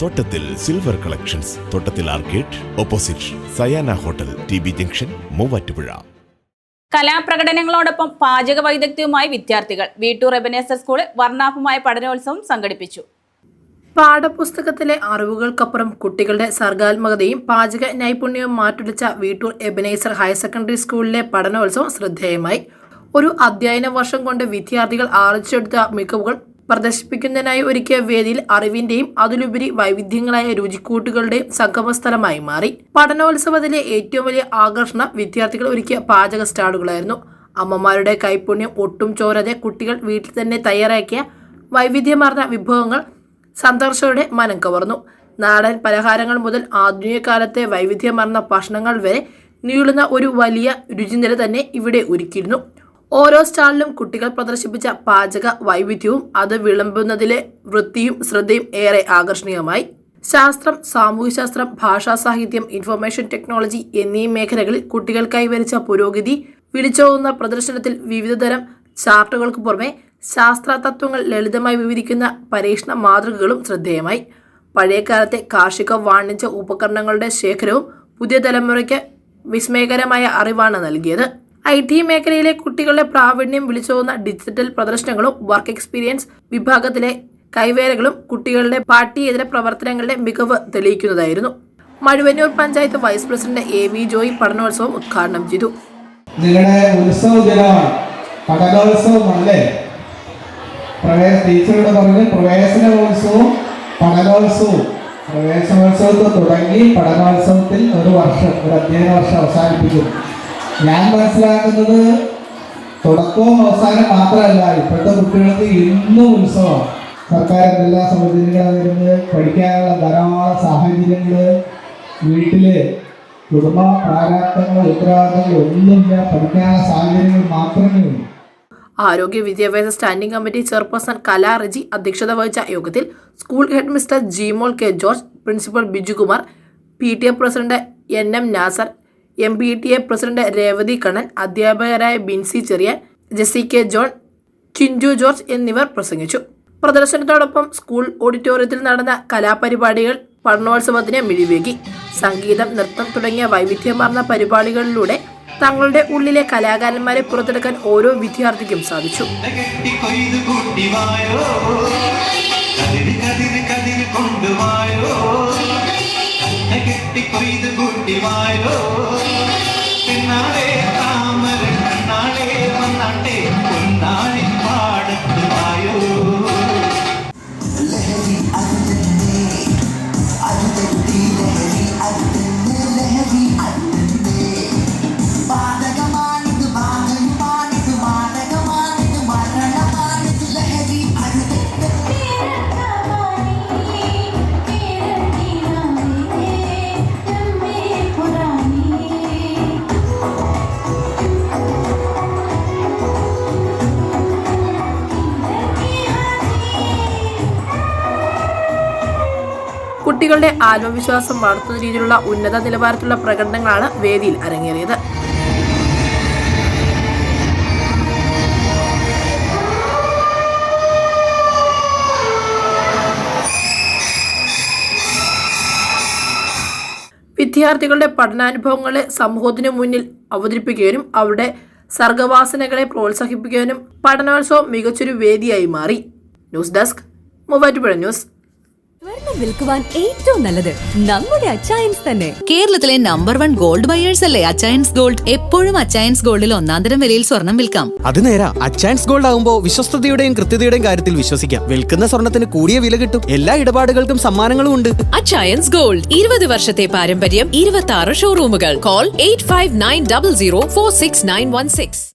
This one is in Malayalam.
തോട്ടത്തിൽ silver collections, Thottathil arcade, opposite Sayana hotel, TB junction, Muvattupuzha. കലാപ്രകടനങ്ങളോടൊപ്പം പാചക വൈദഗ്ധ്യവുമായി വിദ്യാർത്ഥികൾ വീട്ടൂർ എബനേസർ സ്കൂളിൽ വർണ്ണാഭമായ പഠനോത്സവം സംഘടിപ്പിച്ചു. പാഠപുസ്തകത്തിലെ അറിവുകൾക്കപ്പുറം കുട്ടികളുടെ സർഗാത്മകതയും പാചക നൈപുണ്യവും മാറ്റുരച്ച വീട്ടൂർ എബനേസർ ഹയർ സെക്കൻഡറി സ്കൂളിലെ പഠനോത്സവം ശ്രദ്ധേയമായി. ഒരു അധ്യയന വർഷം കൊണ്ട് വിദ്യാർത്ഥികൾ ആർജിച്ചെടുത്ത മികവുകൾ പ്രദർശിപ്പിക്കുന്നതിനായി ഒരുക്കിയ വേദിയിൽ അറിവിന്റെയും അതിലുപരി വൈവിധ്യങ്ങളായ രുചിക്കൂട്ടുകളുടെയും സംഗമസ്ഥലമായി മാറി. പഠനോത്സവത്തിലെ ഏറ്റവും വലിയ ആകർഷണം വിദ്യാർത്ഥികൾ ഒരുക്കിയ പാചക സ്റ്റാളുകളായിരുന്നു. അമ്മമാരുടെ കൈപുണ്യം ഒട്ടും ചോരാതെ കുട്ടികൾ വീട്ടിൽ തന്നെ തയ്യാറാക്കിയ വൈവിധ്യമാർന്ന വിഭവങ്ങൾ സന്ദർശകരുടെ മനം കവർന്നു. നാടൻ പലഹാരങ്ങൾ മുതൽ ആധുനിക കാലത്തെ വൈവിധ്യമാർന്ന ഭക്ഷണങ്ങൾ വരെ നീളുന്ന ഒരു വലിയ രുചിനില തന്നെ ഇവിടെ ഒരുക്കിയിരുന്നു. ഓരോ സ്റ്റാളിലും കുട്ടികൾ പ്രദർശിപ്പിച്ച പാചക വൈവിധ്യവും അത് വിളമ്പുന്നതിലെ വൃത്തിയും ശ്രദ്ധയും ഏറെ ആകർഷണീയമായി. ശാസ്ത്രം, സാമൂഹ്യശാസ്ത്രം, ഭാഷാ സാഹിത്യം, ഇൻഫർമേഷൻ ടെക്നോളജി എന്നീ മേഖലകളിൽ കുട്ടികൾ കൈവരിച്ച പുരോഗതി വിളിച്ചോതുന്ന പ്രദർശനത്തിൽ വിവിധതരം ചാർട്ടുകൾക്ക് പുറമെ ശാസ്ത്ര തത്വങ്ങൾ ലളിതമായി വിവരിക്കുന്ന പരീക്ഷണ മാതൃകകളും ശ്രദ്ധേയമായി. പഴയകാലത്തെ കാർഷിക വാണിജ്യ ഉപകരണങ്ങളുടെ ശേഖരവും പുതിയ തലമുറയ്ക്ക് വിസ്മയകരമായ അറിവാണ് നൽകിയത്. IT മേഖലയിലെ കുട്ടികളുടെ പ്രാവീണ്യം വിളിച്ചോതുന്ന ഡിജിറ്റൽ പ്രദർശനങ്ങളും വർക്ക് എക്സ്പീരിയൻസ് വിഭാഗത്തിലെ കൈവേലകളും കുട്ടികളുടെ പാഠ്യേതര പ്രവർത്തനങ്ങളുടെ മികവ് തെളിയിക്കുന്നതായിരുന്നു. Mazhuvannoor panchayat vice president AV Joy പഠനോത്സവം ഉദ്ഘാടനം ചെയ്തു. നിങ്ങളുടെ ഉത്സവ ദിനമാണ്, പഠനോത്സവമല്ലേ? ടീച്ചറുടെ പറഞ്ഞ പ്രവേശനോത്സവവും പഠനോത്സവവും, പ്രവേശനോത്സവത്തിൽ തുടങ്ങി പഠനോത്സവത്തിൽ ഒരു അധ്യയന വർഷം അവസാനിപ്പിക്കുന്നു. ഞാൻ മനസ്സിലാക്കുന്നത് തുടക്കവും അവസാനം മാത്രമല്ല, ഇപ്പോഴത്തെ കുട്ടികൾക്ക് ഇന്നും ഉത്സവം. സർക്കാർ എന്തെല്ലാം സൗകര്യങ്ങളാണ് വരുന്നത്, പഠിക്കാനുള്ള ധാരാളം സാഹചര്യങ്ങൾ, വീട്ടില് കുടുംബ പ്രാരാബ്ദങ്ങളോ ഉത്തരവാദിത്തങ്ങളോ ഒന്നുമില്ല, പഠിക്കാനുള്ള സാഹചര്യങ്ങൾ മാത്രമേ ഉള്ളൂ. ആരോഗ്യ വിദ്യാഭ്യാസ standing committee chairperson Kala Reji അധ്യക്ഷത വഹിച്ച യോഗത്തിൽ school head mister Jimol K. George, principal Bijukumar, PTA president NM Nasar, MPTA president Revathi Kannan, അധ്യാപകരായ Binsi Cherian, Jessy K. John, Chinchu George എന്നിവർ പ്രസംഗിച്ചു. പ്രദർശനത്തോടൊപ്പം സ്കൂൾ ഓഡിറ്റോറിയത്തിൽ നടന്ന കലാപരിപാടികൾ പഠനോത്സവത്തിന് മിഴിവേകി. സംഗീതം, നൃത്തം തുടങ്ങിയ വൈവിധ്യമാർന്ന പരിപാടികളിലൂടെ തങ്ങളുടെ ഉള്ളിലെ കലാകാരന്മാരെ പുറത്തെടുക്കാൻ ഓരോ വിദ്യാർത്ഥിക്കും സാധിച്ചു. കുട്ടികളുടെ ആത്മവിശ്വാസം വളർത്തുന്ന രീതിയിലുള്ള ഉന്നത നിലവാരത്തിലുള്ള പ്രകടനങ്ങളാണ് വേദിയിൽ അരങ്ങേറിയത്. വിദ്യാർത്ഥികളുടെ പഠനാനുഭവങ്ങളെ സമൂഹത്തിനു മുന്നിൽ അവതരിപ്പിക്കാനും അവരുടെ സർഗവാസനകളെ പ്രോത്സാഹിപ്പിക്കാനും പഠനോത്സവം മികച്ചൊരു വേദിയായി മാറി. News desk, Muvattupuzha news. സ്വർണം വിൽക്കുവാൻ ഏറ്റവും നല്ലത് നമ്മുടെ അച്ചയൻസ് തന്നെ. കേരളത്തിലെ നമ്പർ 1 ഗോൾഡ് ബയേഴ്സ് അല്ലേ അച്ചയൻസ് ഗോൾഡ്. എപ്പോഴും അച്ചയൻസ് ഗോൾഡിൽ ഒന്നാന്തരം വിലയിൽ സ്വർണം വിൽക്കാം. അത് നേരാ. അച്ചയൻസ് ഗോൾഡ് ആകുമ്പോൾ വിശ്വസ്തതയുടെയും കൃത്യതയുടെയും കാര്യത്തിൽ വിശ്വസിക്കാം. വിൽക്കുന്ന സ്വർണത്തിന് കൂടിയ വില കിട്ടും. എല്ലാ ഇടപാടുകൾക്കും സമ്മാനങ്ങളും ഉണ്ട്. അച്ചയൻസ് ഗോൾഡ് 20 വർഷത്തെ പാരമ്പര്യം, 26 ഷോറൂമുകൾ. കോൾ 8590046916.